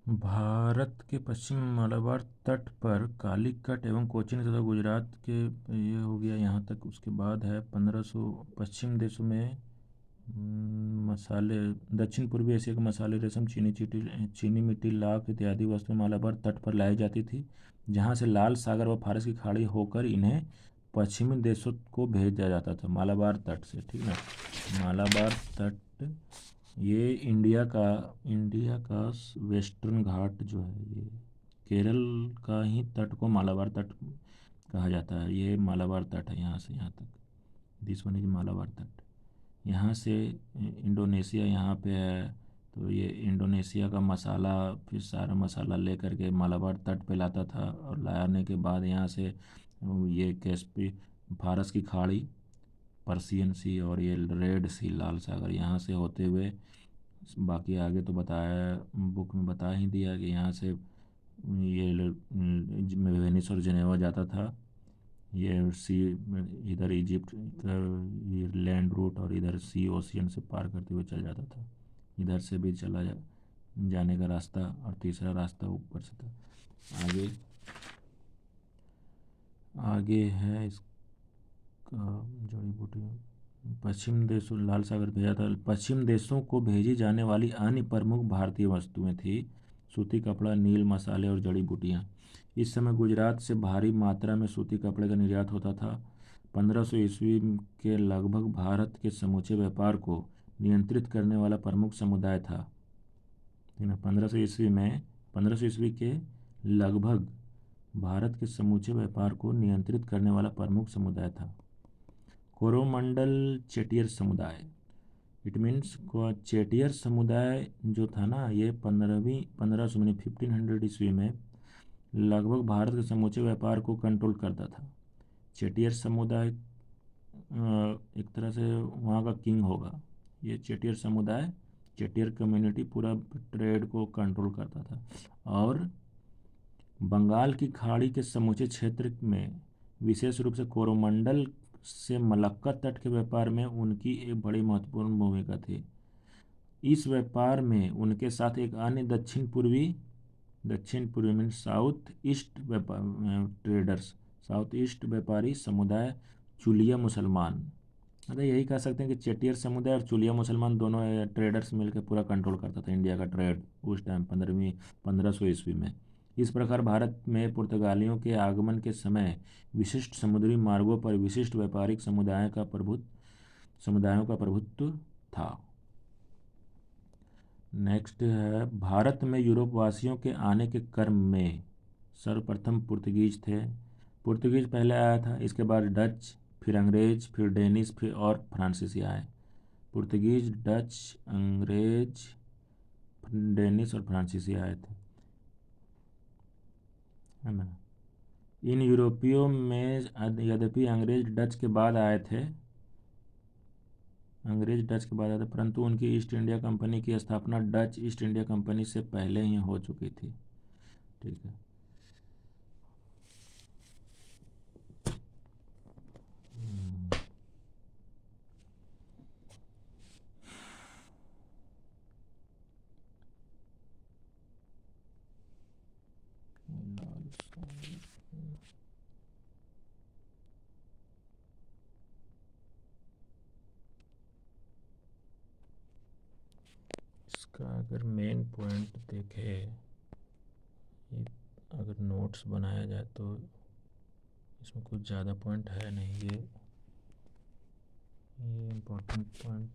भारत के पश्चिम मलबार तट पर कालीकट एवं कोचीन तथा गुजरात के ये हो गया यहाँ तक। उसके बाद है 1500 पश्चिम देशों में मसाले। दक्षिण पूर्वी एशिया के मसाले, रेशम, चीनी मिट्टी, लाख इत्यादि वस्तुएं मालाबार तट पर लाई जाती थी, जहाँ से लाल सागर व फारस की खाड़ी होकर इन्हें पश्चिमी देशों को भेजा जाता था, मालाबार तट से। ठीक ना, मालाबार तट ये इंडिया का वेस्टर्न घाट जो है, ये केरल का ही तट को मालाबार तट कहा जाता है। ये मालाबार तट है, यहाँ से यहाँ तक, दिस वन इज मालाबार तट। यहाँ से इंडोनेशिया यहाँ पे है, तो ये इंडोनेशिया का मसाला, फिर सारा मसाला ले करके मालाबार तट पे लाता था, और लाने के बाद यहाँ से ये कैस्पी, फारस की खाड़ी, पर्शियन सी और ये रेड सी, लाल सागर, यहाँ से होते हुए बाकी आगे तो बताया, बुक में बता ही दिया कि यहाँ से ये वेनिस और जेनेवा जाता था। ये सी, इधर इजिप्ट का ये लैंड रूट, और इधर सी ओशियन से पार करते हुए चल जाता था। इधर से भी जाने का रास्ता, और तीसरा रास्ता ऊपर से था। आगे आगे है इसका जड़ी बूटी। पश्चिम देशों, लाल सागर भेजा था। पश्चिम देशों को भेजी जाने वाली अन्य प्रमुख भारतीय वस्तुएं थी सूती कपड़ा, नील, मसाले और जड़ी बूटियां। इस समय गुजरात से भारी मात्रा में सूती कपड़े का निर्यात होता था। 1500 ईस्वी के लगभग भारत के समूचे व्यापार को नियंत्रित करने वाला प्रमुख समुदाय था। 1500 ईस्वी के लगभग भारत के समूचे व्यापार को नियंत्रित करने वाला प्रमुख समुदाय था कोरोमंडल चेटियर समुदाय। इट मीन्स चेटियर समुदाय जो था ना, ये 1500 ईस्वी में लगभग भारत के समूचे व्यापार को कंट्रोल करता था। चेटियर समुदाय एक तरह से वहाँ का किंग होगा। ये चेटियर समुदाय, चेटियर कम्युनिटी पूरा ट्रेड को कंट्रोल करता था, और बंगाल की खाड़ी के समूचे क्षेत्र में विशेष रूप से कोरोमंडल से मलक्का तट के व्यापार में उनकी एक बड़ी महत्वपूर्ण भूमिका थी। इस व्यापार में उनके साथ एक अन्य दक्षिण पूर्वी mean south east south east व्यापारी समुदाय, चुलिया मुसलमान। मतलब यही कह सकते हैं कि चेटियर समुदाय और चुलिया मुसलमान दोनों ट्रेडर्स मिलकर पूरा कंट्रोल करता था इंडिया का ट्रेड उस टाइम 1500 ईस्वी में। इस प्रकार भारत में पुर्तगालियों के आगमन के समय विशिष्ट समुद्री मार्गों पर विशिष्ट व्यापारिक समुदायों का प्रभुत्व था। नेक्स्ट है, भारत में यूरोप वासियों के आने के क्रम में सर्वप्रथम पुर्तगीज थे। पुर्तगीज पहले आया था, इसके बाद डच, फिर अंग्रेज, फिर डेनिश, फिर और फ्रांसीसी आए। पुर्तगीज, डच, अंग्रेज, डेनिश और फ्रांसीसी आए थे, है ना। इन यूरोपियों में यद्यपि अंग्रेज डच के बाद आए थे, परंतु उनकी ईस्ट इंडिया कंपनी की स्थापना डच ईस्ट इंडिया कंपनी से पहले ही हो चुकी थी। ठीक है। इसका अगर मेन पॉइंट देखें, अगर नोट्स बनाया जाए तो इसमें कुछ ज़्यादा पॉइंट है नहीं। ये इम्पोर्टेंट पॉइंट,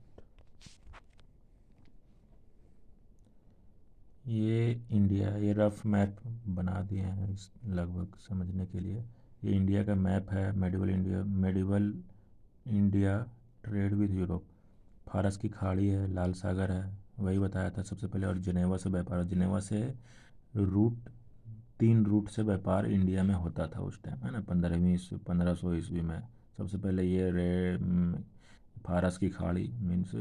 ये इंडिया, ये रफ मैप बना दिए हैं इस लगभग समझने के लिए। ये इंडिया का मैप है, medieval India trade with Europe. फारस की खाड़ी है, लाल सागर है, वही बताया था सबसे पहले, और जिनेवा से व्यापार, जिनेवा से रूट 3 रूट से व्यापार इंडिया में होता था उस टाइम, है ना, 1500 ईस्वी में। सबसे पहले ये फारस की खाड़ी मीन्स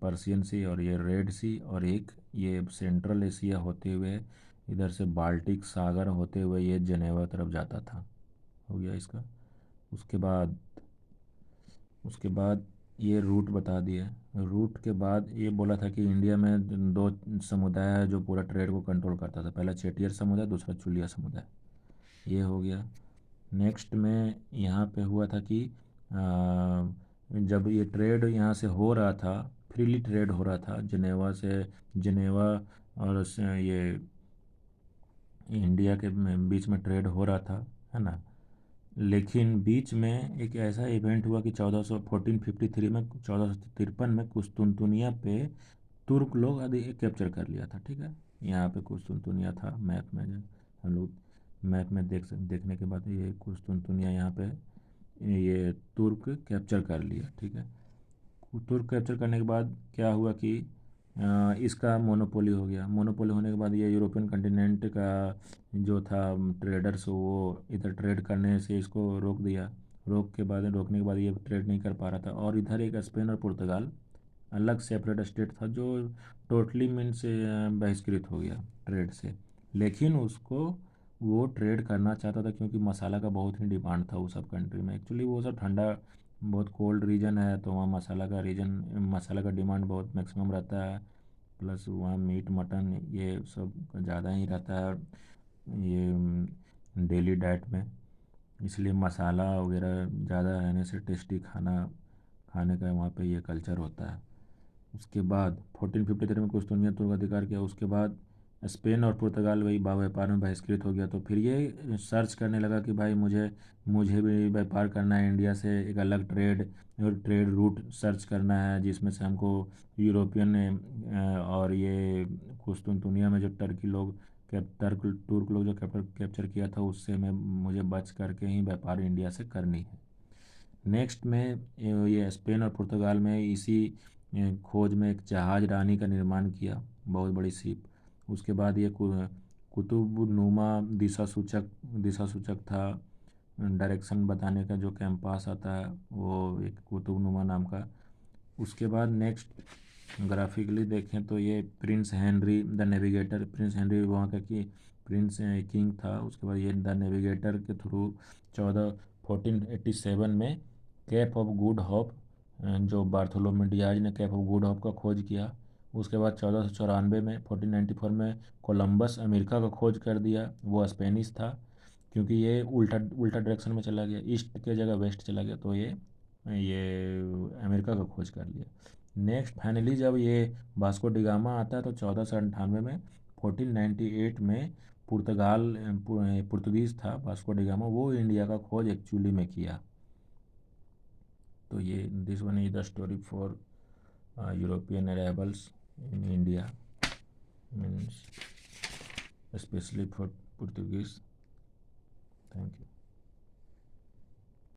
पर्शियन सी, और ये रेड सी, और एक ये सेंट्रल एशिया होते हुए इधर से बाल्टिक सागर होते हुए ये जनेवा तरफ जाता था। हो गया इसका। उसके बाद ये रूट बता दिए। रूट के बाद ये बोला था कि इंडिया में दो समुदाय है जो पूरा ट्रेड को कंट्रोल करता था, पहला चेटियर समुदाय, दूसरा चुलिया समुदाय। ये हो गया। नेक्स्ट में यहाँ पे हुआ था कि जब ये ट्रेड यहाँ से हो रहा था, फ्रीली ट्रेड हो रहा था जिनेवा से, जिनेवा और ये इंडिया के बीच में ट्रेड हो रहा था, है ना। लेकिन बीच में एक ऐसा इवेंट हुआ कि 1453 में, 1453 में कुस्तुनतुनिया पे तुर्क लोग आदि कैप्चर कर लिया था, ठीक है। यहाँ पे कुस्तुनतुनिया था मैप में, जो हम लोग मैप में देखने के बाद ये कुस्तुनतुनिया यहाँ पे ये तुर्क कैप्चर कर लिया, ठीक है। तुर्क कैप्चर करने के बाद क्या हुआ कि इसका मोनोपोली हो गया। मोनोपोली होने के बाद ये यूरोपियन कंटिनेंट का जो था ट्रेडर्स, वो इधर ट्रेड करने से इसको रोक दिया। रोकने के बाद ये ट्रेड नहीं कर पा रहा था। और इधर एक स्पेन और पुर्तगाल अलग सेपरेट स्टेट था जो टोटली मीन्स बहिष्कृत हो गया ट्रेड से। लेकिन उसको वो ट्रेड करना चाहता था क्योंकि मसाला का बहुत ही डिमांड था उस सब कंट्री में। एक्चुअली वो सब ठंडा, बहुत कोल्ड रीजन है, तो वहाँ मसाला का डिमांड बहुत मैक्सिमम रहता है। प्लस वहाँ मीट मटन ये सब ज़्यादा ही रहता है ये डेली डाइट में। इसलिए मसाला वगैरह ज़्यादा रहने से टेस्टी खाना खाने का वहाँ पे ये कल्चर होता है। उसके बाद 1453 में कुस्तुनिया तुर्क अधिकार किया। उसके बाद स्पेन और पुर्तगाल वही व्यापार में बहिष्कृत हो गया। तो फिर ये सर्च करने लगा कि भाई मुझे मुझे भी व्यापार करना है इंडिया से, एक अलग ट्रेड रूट सर्च करना है जिसमें से हमको यूरोपियन और ये कुस्तुनतुनिया में जो टर्की लोग तुर्क लोग जो कैप्चर किया था उससे मैं मुझे बच करके ही व्यापार इंडिया से करनी है। नेक्स्ट में ये स्पेन और पुर्तगाल में इसी खोज में एक जहाज रानी का निर्माण किया, बहुत बड़ी शिप। उसके बाद ये कुतुबनुमा दिशा सूचक था, डायरेक्शन बताने का जो कैंपास आता है वो एक कुतुबनुमा नाम का। उसके बाद नेक्स्ट ग्राफिकली देखें तो ये प्रिंस हेनरी वहाँ का कि प्रिंस किंग था। उसके बाद ये द नेविगेटर के थ्रू 1487 में कैप ऑफ गुड होप, जो बार्थोलोमेव डियाज ने कैप ऑफ गुड होप का खोज किया। उसके बाद 1494 में 1494 में कोलंबस अमेरिका का खोज कर दिया। वो स्पेनिश था क्योंकि ये उल्टा उल्टा डायरेक्शन में चला गया, ईस्ट के जगह वेस्ट चला गया, तो ये अमेरिका का खोज कर लिया। नेक्स्ट फाइनली जब ये वास्को डिगामा आता है तो 1498 में, 1498 में पुर्तगीज था वास्को डिगामा, वो इंडिया का खोज एक्चुअली में किया। तो ये this one is the story for European arrivals in India, means specially for Portuguese.